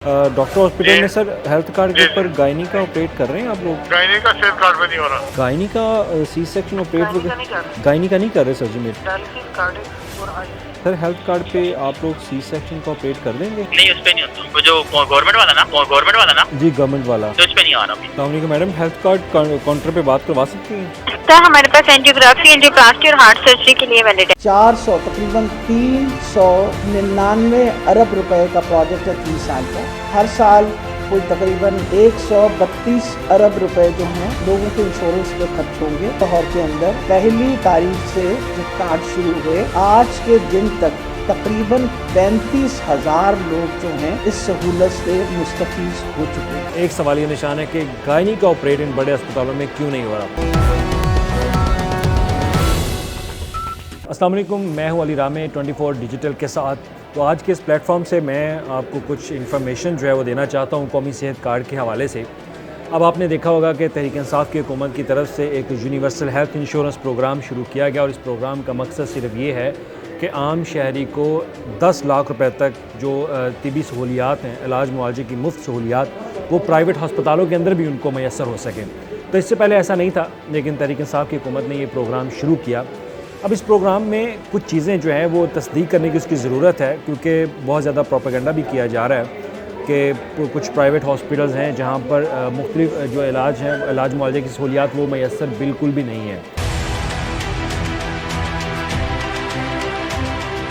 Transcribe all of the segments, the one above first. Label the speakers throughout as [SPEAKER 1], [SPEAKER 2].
[SPEAKER 1] Doctor hospital में
[SPEAKER 2] जी,
[SPEAKER 1] sir health card के
[SPEAKER 2] जी,
[SPEAKER 1] ऊपर
[SPEAKER 2] जी।
[SPEAKER 1] गायनी का ऑपरेट कर रहे हैं आप लोग?
[SPEAKER 2] गायनी का सेल कार्ड में नहीं हो रहा।
[SPEAKER 1] गायनी का सी सेक्शन ऑपरेट
[SPEAKER 3] गायनी का नहीं कर रहे,
[SPEAKER 1] गायनी का नहीं कर रहे सर जी मेरे।
[SPEAKER 3] डायलिसिस कार्डियक और आई।
[SPEAKER 1] सर हेल्थ कार्ड पे आप लोग सी सेक्शन का ऑपरेट कर देंगे?
[SPEAKER 4] नहीं, उस पे नहीं होता। वो जो गवर्नमेंट वाला ना,
[SPEAKER 1] जी गवर्नमेंट वाला।
[SPEAKER 4] तो उस पे नहीं आ रहा अभी।
[SPEAKER 1] अस्सलाम वालेकुम मैडम, हेल्थ कार्ड काउंटर पे बात करवा सकती हैं?
[SPEAKER 3] सर हमारे पास एंजियोग्राफी, एंजियोप्लास्टी और हार्ट सर्जरी के लिए वैलिड है।
[SPEAKER 5] 400 तकरीबन 399 अरब रुपए का प्रोजेक्ट है 30 साल का। हर साल कोई तकरीबन 132 अरब रुपए जो हैं लोगों के इंश्योरेंस पे खर्च होंगे। लाहौर के अंदर पहली तारीख से जो कार्ड शुरू हुए आज के दिन तक तकरीबन 35,000 लोग जो हैं इस सहूलत से मुस्तफीज हो चुके हैं।
[SPEAKER 1] एक सवाल ये निशान है कि गायनी का ऑपरेट इन बड़े अस्पतालों में क्यों नहीं हो रहा? अस्सलाम वालेकुम, मैं हूं अली रामे 24 डिजिटल के साथ। तो आज के इस प्लेटफॉर्म से मैं आपको कुछ इन्फॉर्मेशन जो है वो देना चाहता हूं कौमी सेहत कार्ड के हवाले से। अब आपने देखा होगा कि तहरीक इंसाफ की हुकूमत की तरफ से एक यूनिवर्सल हेल्थ इंश्योरेंस प्रोग्राम शुरू किया गया और इस प्रोग्राम का मकसद सिर्फ ये है कि आम शहरी को 10 लाख रुपए तक जो तिबी सहूलियात हैं, इलाज मुआवजे की मुफ्त सहूलियात, वो प्राइवेट हस्पतालों के अंदर भी उनको मैसर हो सकें। तो इससे पहले ऐसा नहीं था, लेकिन तहरीक इंसाफ की हुकूमत ने ये प्रोग्राम शुरू किया। अब इस प्रोग्राम में कुछ चीज़ें जो हैं वो तस्दीक करने की उसकी ज़रूरत है, क्योंकि बहुत ज़्यादा प्रोपेगेंडा भी किया जा रहा है कि कुछ प्राइवेट हॉस्पिटल्स हैं जहाँ पर मुख्तलिफ जो इलाज हैं, इलाज मुआवजे की सहूलियात वो मैसर बिल्कुल भी नहीं है।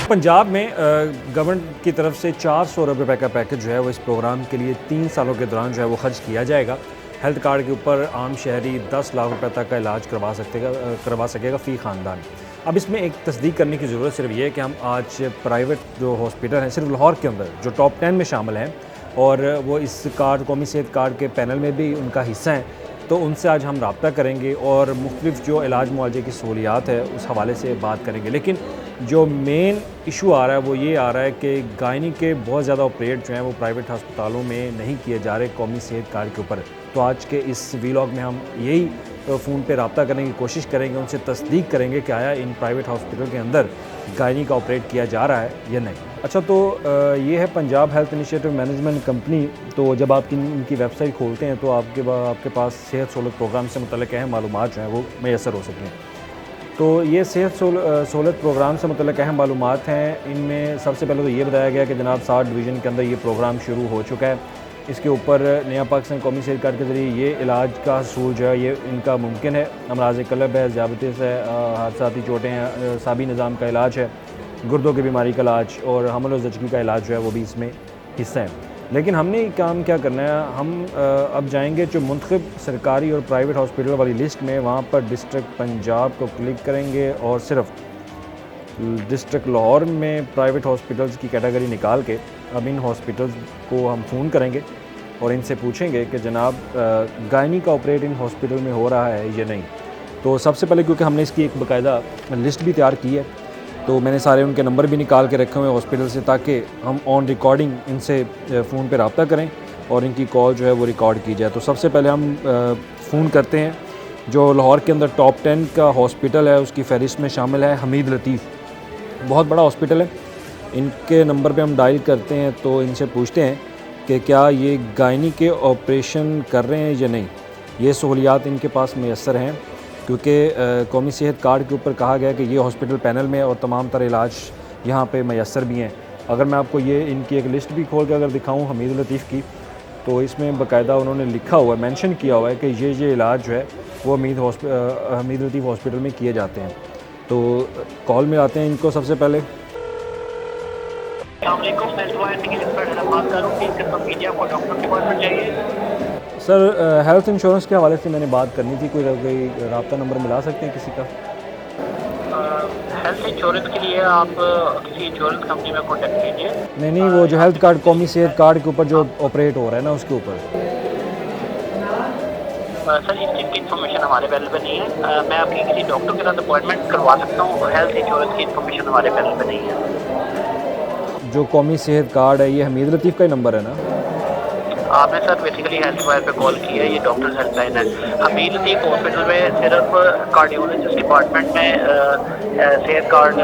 [SPEAKER 1] पंजाब में गवर्नमेंट की तरफ से 400 अरब रुपए का पैकेज जो है वो इस प्रोग्राम के लिए 3 सालों के दौरान जो है वो खर्च किया जाएगा। हेल्थ कार्ड के ऊपर आम शहरी 10 लाख रुपए तक का इलाज करवा सकेगा फ़ी ख़ानदान। अब इसमें एक तस्दीक करने की ज़रूरत सिर्फ ये है कि हम आज प्राइवेट जो हॉस्पिटल हैं सिर्फ लाहौर के अंदर जो टॉप 10 में शामिल हैं और वो इस कार्ड कौमी सेहत कार्ड के पैनल में भी उनका हिस्सा हैं, तो उनसे आज हम रब्ता करेंगे और मुख्तलिफ जो इलाज मुआवजे की सहूलियात है उस हवाले से बात करेंगे। लेकिन जो मेन इशू आ रहा है वो ये आ रहा है कि गायनी के बहुत ज़्यादा ऑपरेट जो हैं वो प्राइवेट अस्पतालों में नहीं किए जा रहे कौमी सेहत कार्ड के ऊपर। तो आज के इस वीलॉग में हम यही फ़ोन पे रब्ता करने की कोशिश करेंगे, उनसे तस्दीक करेंगे कि आया इन प्राइवेट हॉस्पिटल के अंदर गायनी का ऑपरेट किया जा रहा है या नहीं। अच्छा, तो ये है Punjab health initiative management company. तो जब आप इनकी वेबसाइट खोलते हैं तो आपके पास सेहत सहूलत प्रोग्राम से मुतल्लिक़ अहम मालूमात जो हैं वो मैसर हो सकती हैं। तो ये सेहत सहूलत प्रोग्राम से मुतल्लिक़ अहम मालूमात हैं। इनमें सबसे पहले तो ये बताया गया कि जनाब 60 डिवीज़न के अंदर ये प्रोग्राम शुरू हो चुका है। इसके ऊपर नया पाकिस्तान कौमी सेहत कार्ड के ज़रिए ये इलाज का हसूल जो है ये इनका मुमकिन है। अमराज़ क़ल्ब है, ज़ियाबतीस है, हादसाती चोटें हैं, साबी निज़ाम का इलाज है, गुर्दों की बीमारी का इलाज और हमल और ज़चगी का इलाज जो है वो भी इसमें हिस्सा है। लेकिन हमने काम क्या करना है, हम अब जाएंगे जो मुंतखब सरकारी और प्राइवेट हॉस्पिटल वाली लिस्ट में, वहाँ पर डिस्ट्रिक्ट पंजाब को क्लिक करेंगे और सिर्फ डिस्ट्रिक्ट लाहौर में प्राइवेट हॉस्पिटल्स की कैटेगरी निकाल के अब इन हॉस्पिटल्स को हम फ़ोन करेंगे और इनसे पूछेंगे कि जनाब गायनी का ऑपरेट इन हॉस्पिटल में हो रहा है या नहीं। तो सबसे पहले क्योंकि हमने इसकी एक बाकायदा लिस्ट भी तैयार की है, तो मैंने सारे उनके नंबर भी निकाल के रखे हुए हॉस्पिटल से, ताकि हम ऑन रिकॉर्डिंग इनसे फ़ोन पे रब्ता करें और इनकी कॉल जो है वो रिकॉर्ड की जाए। तो सबसे पहले हम फ़ोन करते हैं जो लाहौर के अंदर टॉप 10 का हॉस्पिटल है, उसकी फहरिस्त में शामिल है हमीद लतीफ़। बहुत बड़ा हॉस्पिटल है। इनके नंबर पे हम डायल करते हैं तो इनसे पूछते हैं कि क्या ये गायनी के ऑपरेशन कर रहे हैं या नहीं। ये सहूलियात इनके पास मैसर हैं, क्योंकि कौमी सेहत कार्ड के ऊपर कहा गया कि ये हॉस्पिटल पैनल में और तमाम तरह इलाज यहाँ पे मैसर भी हैं। अगर मैं आपको ये इनकी एक लिस्ट भी खोल के अगर दिखाऊँ हमीद लतीफ़ की, तो इसमें बाकायदा उन्होंने लिखा हुआ है, मेंशन किया हुआ है कि ये इलाज जो है वो हमीद लतीफ़ हॉस्पिटल में किए जाते हैं। तो कॉल में आते हैं इनको सबसे पहले। सर हेल्थ इंश्योरेंस के हवाले से मैंने बात करनी थी, कोई रब्ता नंबर मिला सकते हैं किसी का?
[SPEAKER 4] हेल्थ इंश्योरेंस के लिए आप किसी इंश्योरेंस कंपनी में कॉन्टेक्ट कीजिए।
[SPEAKER 1] नहीं, वो जो हेल्थ कार्ड कौमी सेहत कार्ड के ऊपर जो ऑपरेट हो रहा है ना उसके ऊपर।
[SPEAKER 4] सर इस चीज़ की इन्फॉर्मेशन हमारे अवेलेबल नहीं है। मैं आपकी किसी डॉक्टर के साथ अपॉइंटमेंट करवा सकता हूँ, हेल्थ इंश्योरेंस की इन्फॉर्मेशन हमारे अवेलेबल नहीं है।
[SPEAKER 1] जो कौमी सेहत कार्ड है ये हमीद लतीफ़ का ही नंबर है ना?
[SPEAKER 4] आपने सर बेसिकली हेल्थ वायर पे कॉल की है, ये डॉक्टर्स हेल्पलाइन है। हमीद लतीफ़ हॉस्पिटल में सिर्फ कार्डियोलॉजिस्ट डिपार्टमेंट में सेहत कार्ड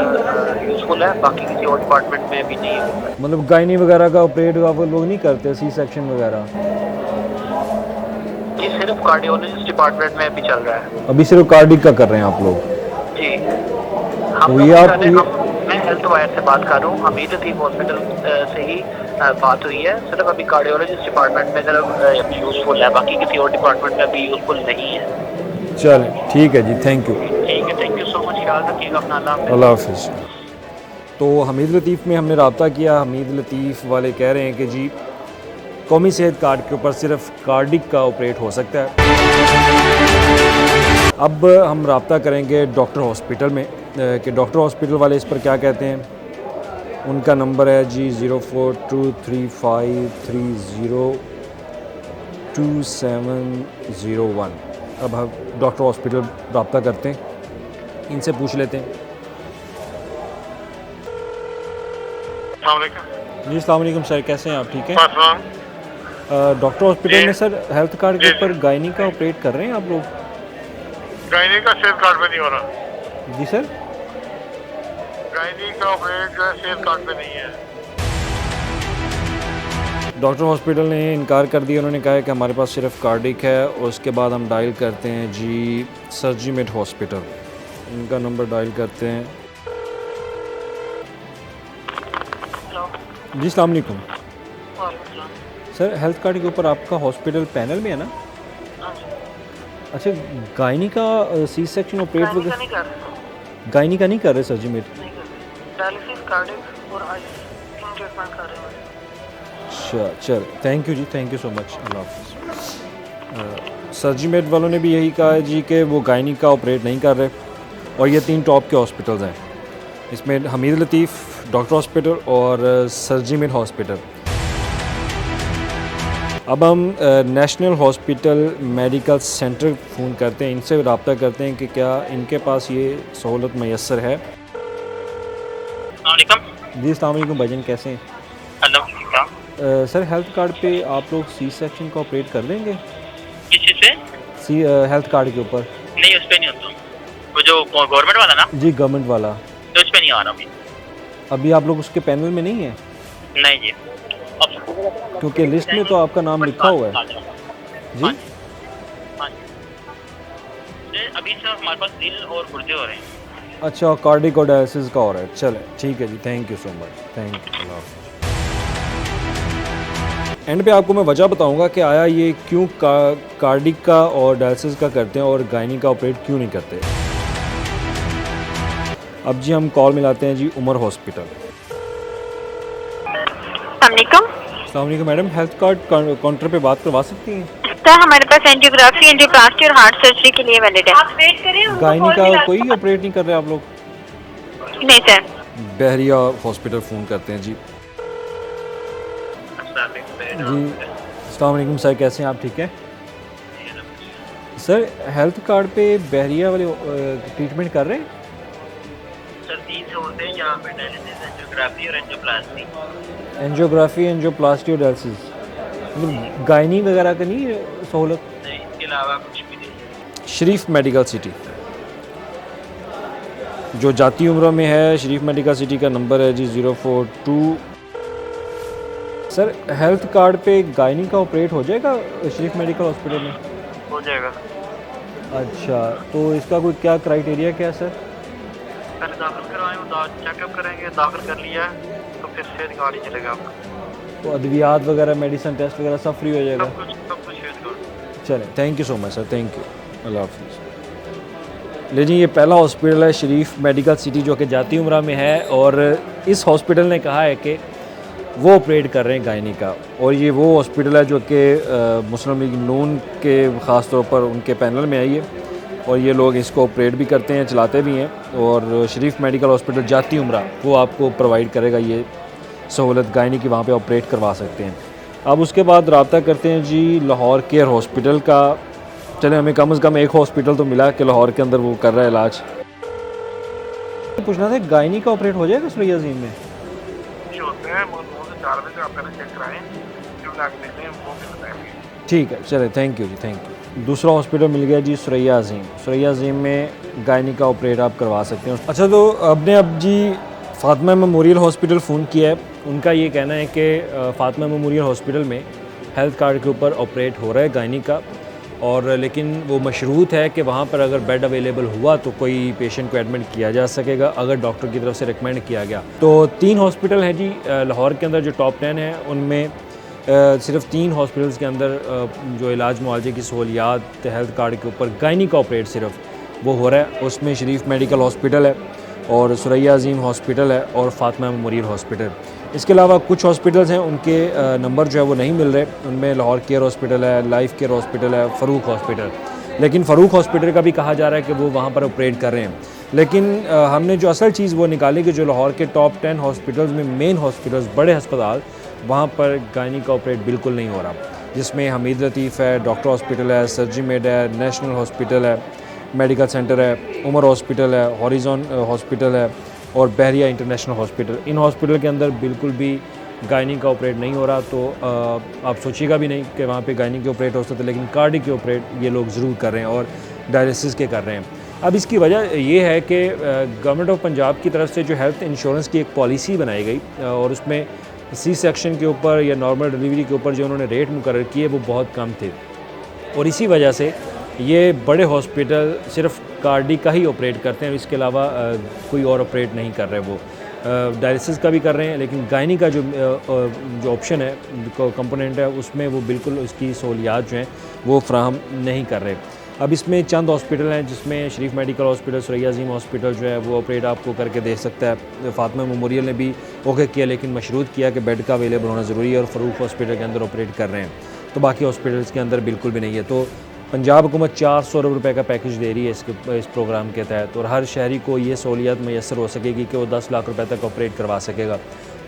[SPEAKER 4] यूज़फुल है, बाकी किसी और डिपार्टमेंट में भी नहीं है।
[SPEAKER 1] मतलब गायनी वगैरह का ऑपरेट आप लोग नहीं करते, सी सेक्शन वगैरह?
[SPEAKER 4] ये सिर्फ कार्डियोलॉजिस्ट डिपार्टमेंट में भी चल रहा है
[SPEAKER 1] अभी सिर्फ कार्डिक का कर रहे हैं आप लोग?
[SPEAKER 4] जी।
[SPEAKER 1] तो ये आप
[SPEAKER 4] मैं हेल्थ वायर से बात कर रहा हूँ, हमीद लतीफ़ हॉस्पिटल से ही बात हुई है। सिर्फ अभी कार्डियोलॉजिस्ट डिपार्टमेंट में सिर्फ यूज़फुल है, बाकी किसी और डिपार्टमेंट में अभी यूज़फुल नहीं है।
[SPEAKER 1] चलें ठीक है जी, थैंक यू।
[SPEAKER 4] ठीक है, थैंक यू सो मच, ख्याल रखिएगा अपना,
[SPEAKER 1] अल्लाह हाफिज़। तो हमीद लतीफ़ में हमने रब्ता किया। हमीद लतीफ़ वाले कह रहे हैं कि जी कौमी सेहत कार्ड के ऊपर सिर्फ कार्डिक का ऑपरेट हो सकता है। अब हम रब्ता करेंगे डॉक्टर हॉस्पिटल में कि डॉक्टर हॉस्पिटल वाले इस पर क्या कहते हैं। उनका नंबर है जी 042353022701। अब हम डॉक्टर हॉस्पिटल रब्ता करते हैं, इनसे पूछ लेते हैं। जी अस्सलाम वालेकुम सर, कैसे हैं आप? ठीक हैं? डॉक्टर हॉस्पिटल में सर हेल्थ कार्ड के ऊपर गायनी का ऑपरेट कर रहे हैं आप लोग?
[SPEAKER 2] गायनी का सेहत कार्ड पे नहीं हो रहा।
[SPEAKER 1] जी सर,
[SPEAKER 2] गायनी का ऑपरेट जो है सेहत कार्ड पे नहीं है।
[SPEAKER 1] डॉक्टर हॉस्पिटल ने इनकार कर दिया। उन्होंने कहा है कि हमारे पास सिर्फ कार्डिक है। और उसके बाद हम डायल करते हैं जी सर्जीमेट हॉस्पिटल, इनका नंबर डायल करते हैं। जी अस्सलाम वालेकुम सर, हेल्थ कार्ड के ऊपर आपका हॉस्पिटल पैनल में है ना? अच्छा, गायनी का सी सेक्शन ऑपरेट वगैरह गायनी का नहीं कर रहे सर्जीमेट?
[SPEAKER 6] डायलिसिस कार्डिक और आईसी तीन ट्रीटमेंट कर रहे हैं।
[SPEAKER 1] अच्छा चल, थैंक यू जी, थैंक यू सो मच, अल्लाह हाफिज़। सर्जीमेट वालों ने भी यही कहा है जी कि वो गायनी का ऑपरेट नहीं कर रहे। और ये 3 टॉप के हॉस्पिटल्स हैं, इसमें हमीद लतीफ़ डॉक्टर हॉस्पिटल और सर्जीमेट हॉस्पिटल। अब हम national hospital medical centre phone करते हैं, इनसे रब्ता करते हैं कि क्या इनके पास ये सहूलत मैसर है। जी अस्सलाम वालेकुम भाईजान, कैसे हैं? सर हेल्थ कार्ड पे आप लोग सी सेक्शन का ऑपरेट कर लेंगे?
[SPEAKER 4] किस चीज़ से?
[SPEAKER 1] सी हेल्थ कार्ड के ऊपर?
[SPEAKER 4] नहीं, उस पर नहीं होता, वो जो गवर्नमेंट वाला ना,
[SPEAKER 1] जी गवर्नमेंट वाला।
[SPEAKER 4] तो उस पर नहीं आ रहा
[SPEAKER 1] अभी आप लोग उसके पैनल में नहीं है?
[SPEAKER 4] नहीं जी,
[SPEAKER 1] क्योंकि लिस्ट में तो आपका नाम लिखा हुआ है जी।
[SPEAKER 4] अभी सर हमारे पास दिल और गुर्दे हो रहे हैं।
[SPEAKER 1] अच्छा, कार्डिक और डायलिसिस का हो रहा है। चले ठीक है जी, thank you so much, thank you. End पे आपको मैं वजह बताऊंगा कि आया ये क्यों कार्डिक का और डायलिसिस का करते हैं और गायनी का ऑपरेट क्यों नहीं करते। अब जी हम कॉल मिलाते हैं जी उमर हॉस्पिटल। अस्सलाम वालेकुम मैडम, हेल्थ कार्ड काउंटर पे बात करवा सकती हैं?
[SPEAKER 3] सर हमारे पास एंजियोग्राफी, एंजियोप्लास्टी और हार्ट सर्जरी के लिए वैलिड है। आप वेट करिए,
[SPEAKER 1] गायनी का कोई ऑपरेट नहीं कर रहे आप लोग?
[SPEAKER 3] नहीं सर।
[SPEAKER 1] बहरिया हॉस्पिटल फ़ोन करते हैं जी। जी अस्सलाम वालेकुम सर, कैसे हैं आप? ठीक है सर, हेल्थ कार्ड पे बहरिया वाले ट्रीटमेंट कर रहे हैं?
[SPEAKER 4] सर 3 होते हैं यहाँ पे, डायलिसिस, एंजियोग्राफी और एंजियोप्लास्टी।
[SPEAKER 1] एंजियोग्राफी, एंजियोप्लास्टी और डायलिसिस, मतलब गायनी वगैरह का नहीं सहूलत?
[SPEAKER 4] नहीं, इसके अलावा कुछ भी नहीं।
[SPEAKER 1] शरीफ मेडिकल सिटी जो जाती उम्र में है, शरीफ मेडिकल सिटी का नंबर है जी 042। सर हेल्थ कार्ड पे गायनी का ऑपरेट हो जाएगा शरीफ मेडिकल हॉस्पिटल में?
[SPEAKER 4] हो जाएगा
[SPEAKER 1] अच्छा, तो इसका कोई क्या क्राइटेरिया क्या है सर?
[SPEAKER 4] पहले दाखिल करवाएं, वो चेकअप करेंगे, दाखिल कर लिया तो फिर सेहत कार्ड ही चलेगा आपका।
[SPEAKER 1] तो अद्वियात वगैरह, मेडिसिन टेस्ट वगैरह सब फ्री हो जाएगा?
[SPEAKER 4] सब कुछ सेहत कार्ड।
[SPEAKER 1] चलें, thank you so much sir, thank you, अल्लाह हाफिज़। लेकिन ये पहला हॉस्पिटल है शरीफ मेडिकल सिटी जो कि जाती उम्रा में है। और इस हॉस्पिटल ने कहा है कि वो ऑपरेट कर रहे हैं गायनी का। और ये वो हॉस्पिटल है जो कि मुस्लिम लीग नून के ख़ास तौर पर उनके पैनल में है ये। और ये लोग इसको ऑपरेट भी करते हैं, चलाते भी हैं। और शरीफ मेडिकल हॉस्पिटल जाती उम्रा वो आपको प्रोवाइड करेगा ये सहूलत गायनी की, वहाँ पे ऑपरेट करवा सकते हैं। अब उसके बाद रब्ता करते हैं जी लाहौर केयर हॉस्पिटल का। चले, हमें कम से कम एक हॉस्पिटल तो मिला कि लाहौर के अंदर वो कर रहा है इलाज। पूछना था, गायनी का ऑपरेट हो जाएगा सुरैया अजीम में?
[SPEAKER 2] होते हैं 9 से 4 बजे आप पहले चेक कराएं, जो लाख देने हैं वो भी बताएंगे।
[SPEAKER 1] ठीक है, चले, थैंक यू जी, थैंक यू। दूसरा हॉस्पिटल मिल गया जी, सुरैया अजीम। सुरैया अजीम में गायनी का ऑपरेट आप करवा सकते हैं। अच्छा, तो अब जी फातिमा मेमोरियल हॉस्पिटल फ़ोन किया है। उनका ये कहना है कि फातिमा मेमोरियल हॉस्पिटल में हेल्थ कार्ड के ऊपर ऑपरेट हो रहा है गायनी का, और लेकिन वो मशरूत है कि वहाँ पर अगर बेड अवेलेबल हुआ तो कोई पेशेंट को एडमिट किया जा सकेगा अगर डॉक्टर की तरफ से रिकमेंड किया गया। तो 3 हॉस्पिटल हैं जी लाहौर के अंदर जो टॉप 10 है, उनमें सिर्फ 3 हॉस्पिटल्स के अंदर जो इलाज मुआवजे की सहूलियात हेल्थ कार्ड के ऊपर गायनी का ऑपरेट सिर्फ वो हो रहा है। उसमें शरीफ मेडिकल हॉस्पिटल है और सुरैया अजीम हॉस्पिटल है और फातिमा मेमोरियल हॉस्पिटल। इसके अलावा कुछ हॉस्पिटल्स हैं उनके नंबर जो है वो नहीं मिल रहे। उनमें लाहौर केयर हॉस्पिटल है, लाइफ केयर हॉस्पिटल है, फ़रूक हॉस्पिटल। लेकिन फ़रूक हॉस्पिटल का भी कहा जा रहा है कि वो वहाँ पर ऑपरेट कर रहे हैं। लेकिन हमने जो असल चीज़ वो निकाली कि जो लाहौर के टॉप 10 हॉस्पिटल्स में मेन हॉस्पिटल्स, बड़े अस्पताल, वहाँ पर गायनी का ऑपरेट बिल्कुल नहीं हो रहा, जिसमें हमीद लतीफ़ है, डॉक्टर हॉस्पिटल है, सर्जीमेड है, नेशनल हॉस्पिटल है, मेडिकल सेंटर है, उमर हॉस्पिटल है, हॉरिजॉन हॉस्पिटल है और बहरिया इंटरनेशनल हॉस्पिटल। इन हॉस्पिटल के अंदर बिल्कुल भी गायनी का ऑपरेट नहीं हो रहा। तो आप सोचिएगा भी नहीं कि वहाँ पे गायनी के ऑपरेट हो सकते, लेकिन कार्डिक के ऑपरेट ये लोग ज़रूर कर रहे हैं और डायलिसिस के कर रहे हैं। अब इसकी वजह ये है कि गवर्नमेंट ऑफ पंजाब की तरफ से जो हेल्थ इंश्योरेंस की एक पॉलिसी बनाई गई और उसमें सी सेक्शन के ऊपर या नॉर्मल डिलीवरी के ऊपर जो उन्होंने रेट मुकर्रर किए वो बहुत कम थे, और इसी वजह से ये बड़े हॉस्पिटल सिर्फ कार्डिक का ही ऑपरेट करते हैं। इसके अलावा कोई और ऑपरेट नहीं कर रहे। वो डायलिसिस का भी कर रहे हैं, लेकिन गायनी का जो ऑप्शन है, कंपोनेंट है, उसमें वो बिल्कुल उसकी सहूलियात जो हैं वो फ्राहम नहीं कर रहे। अब इसमें चंद हॉस्पिटल हैं जिसमें शरीफ मेडिकल हॉस्पिटल, सुरैया अजीम हॉस्पिटल जो है वो ऑपरेट आपको करके दे सकता है। फातिमा मेमोरियल ने भी ओके किया, लेकिन मशरूत किया कि बेड का अवेलेबल होना ज़रूरी है, और फ़रूक हॉस्पिटल के अंदर ऑपरेट कर रहे हैं। तो बाकी हॉस्पिटल्स के अंदर बिल्कुल भी नहीं है। तो पंजाब हुकूमत 400 अरब रुपए का पैकेज दे रही है इस प्रोग्राम के तहत, और हर शहरी को ये सहूलियत मैसर हो सकेगी कि वो 10 लाख रुपए तक ऑपरेट करवा सकेगा।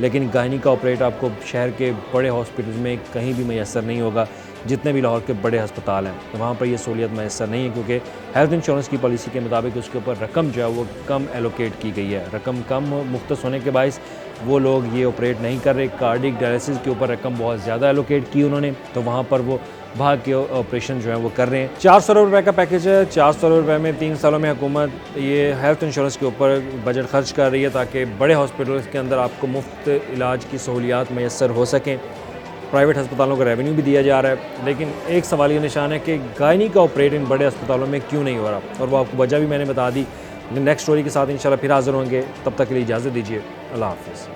[SPEAKER 1] लेकिन गायनी का ऑपरेट आपको शहर के बड़े हॉस्पिटल में कहीं भी मैसर नहीं होगा। जितने भी लाहौर के बड़े अस्पताल हैं तो वहाँ पर ये सहूलियत मैसर नहीं है, क्योंकि हेल्थ इंश्योरेंस की पॉलिसी के मुताबिक उसके ऊपर रकम जो है वो कम एलोकेट की गई है। रकम कम मुख्तस होने के बायस वो लोग ये ऑपरेट नहीं कर रहे। कार्डिक डायलिसिस के ऊपर रकम बहुत ज़्यादा एलोकेट की उन्होंने, तो वहाँ पर वो भाग के ऑपरेशन जो है वो कर रहे हैं। 400 अरब रुपये का पैकेज है। 400 अरब रुपये में 3 सालों में हुकूमत ये हेल्थ इंश्योरेंस के ऊपर बजट खर्च कर रही है ताकि बड़े हॉस्पिटल्स के अंदर आपको मुफ्त इलाज की सहूलियात मैसर हो सकें। प्राइवेट अस्पतालों को रेवेन्यू भी दिया जा रहा है, लेकिन एक सवाल ये निशान है कि गायनी का ऑपरेट इन बड़े अस्पतालों में क्यों नहीं हो रहा, और वो आपको वजह भी मैंने बता दी। नेक्स्ट स्टोरी के साथ इंशाल्लाह फिर हाज़िर होंगे। तब तक के लिए इजाज़त दीजिए। अल्लाह हाफ़िज़।